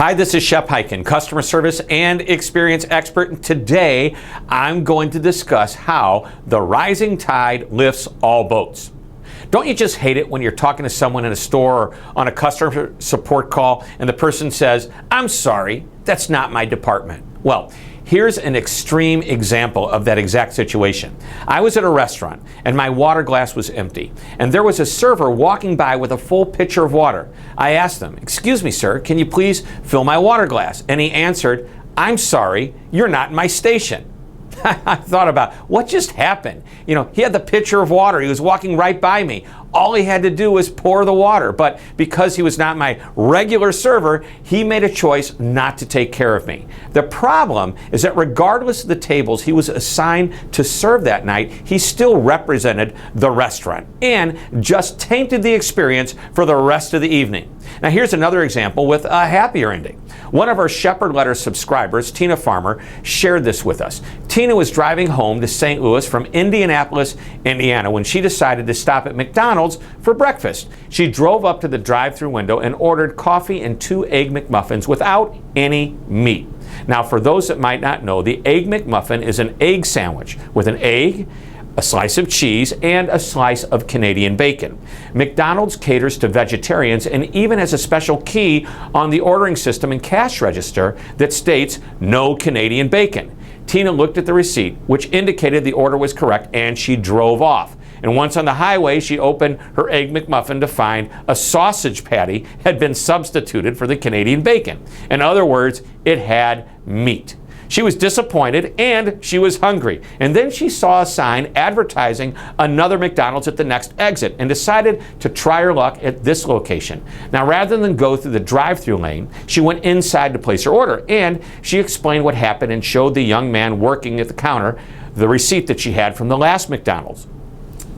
Hi, this is Shep Hyken, customer service and experience expert, and today I'm going to discuss how the rising tide lifts all boats. Don't you just hate it when you're talking to someone in a store or on a customer support call and the person says, "I'm sorry, that's not my department"? Well, here's an extreme example of that exact situation. I was at a restaurant and my water glass was empty, and there was a server walking by with a full pitcher of water. I asked them, "Excuse me, sir, can you please fill my water glass?" And he answered, "I'm sorry, you're not in my station." I thought about what just happened. You know, he had the pitcher of water. He was walking right by me. All he had to do was pour the water. But because he was not my regular server, he made a choice not to take care of me. The problem is that regardless of the tables he was assigned to serve that night, he still represented the restaurant and just tainted the experience for the rest of the evening. Now here's another example with a happier ending. One of our Shepherd Letter subscribers, Tina Farmer, shared this with us. Tina was driving home to St. Louis from Indianapolis, Indiana, when she decided to stop at McDonald's for breakfast. She drove up to the drive-through window and ordered coffee and 2 Egg McMuffins without any meat. Now, for those that might not know, the Egg McMuffin is an egg sandwich with an egg, a slice of cheese, and a slice of Canadian bacon. McDonald's caters to vegetarians and even has a special key on the ordering system and cash register that states "No Canadian bacon." Tina looked at the receipt, which indicated the order was correct, and she drove off. And once on the highway, she opened her Egg McMuffin to find a sausage patty had been substituted for the Canadian bacon. In other words, it had meat. She was disappointed and she was hungry. And then she saw a sign advertising another McDonald's at the next exit and decided to try her luck at this location. Now, rather than go through the drive-through lane, she went inside to place her order, and she explained what happened and showed the young man working at the counter the receipt that she had from the last McDonald's.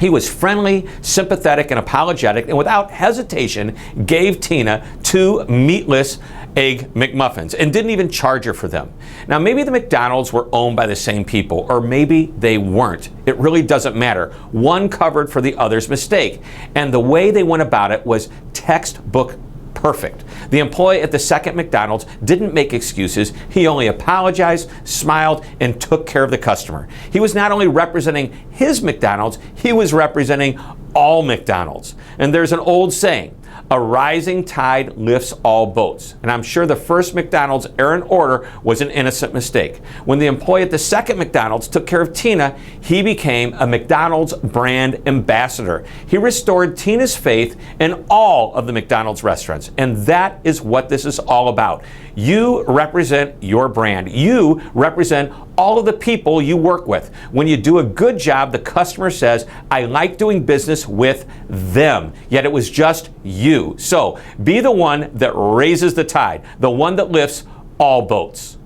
He was friendly, sympathetic, and apologetic, and without hesitation gave Tina 2 meatless Egg McMuffins and didn't even charge her for them. Now, maybe the McDonald's were owned by the same people, or maybe they weren't. It really doesn't matter. One covered for the other's mistake, and the way they went about it was textbook perfect. The employee at the second McDonald's didn't make excuses. He only apologized, smiled, and took care of the customer. He was not only representing his McDonald's, he was representing all McDonald's. And there's an old saying, "A rising tide lifts all boats." And I'm sure the first McDonald's errant order was an innocent mistake. When the employee at the second McDonald's took care of Tina, he became a McDonald's brand ambassador. He restored Tina's faith in all of the McDonald's restaurants. And that is what this is all about. You represent your brand. You represent all of the people you work with. When you do a good job, the customer says, "I like doing business with them." Yet it was just you. So be the one that raises the tide, the one that lifts all boats.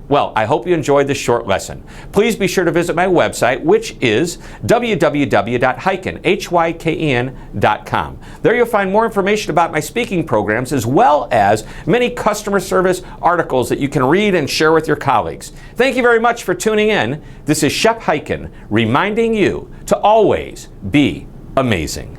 Well, I hope you enjoyed this short lesson. Please be sure to visit my website, which is www.hyken.com. There you'll find more information about my speaking programs, as well as many customer service articles that you can read and share with your colleagues. Thank you very much for tuning in. This is Shep Hyken reminding you to always be amazing.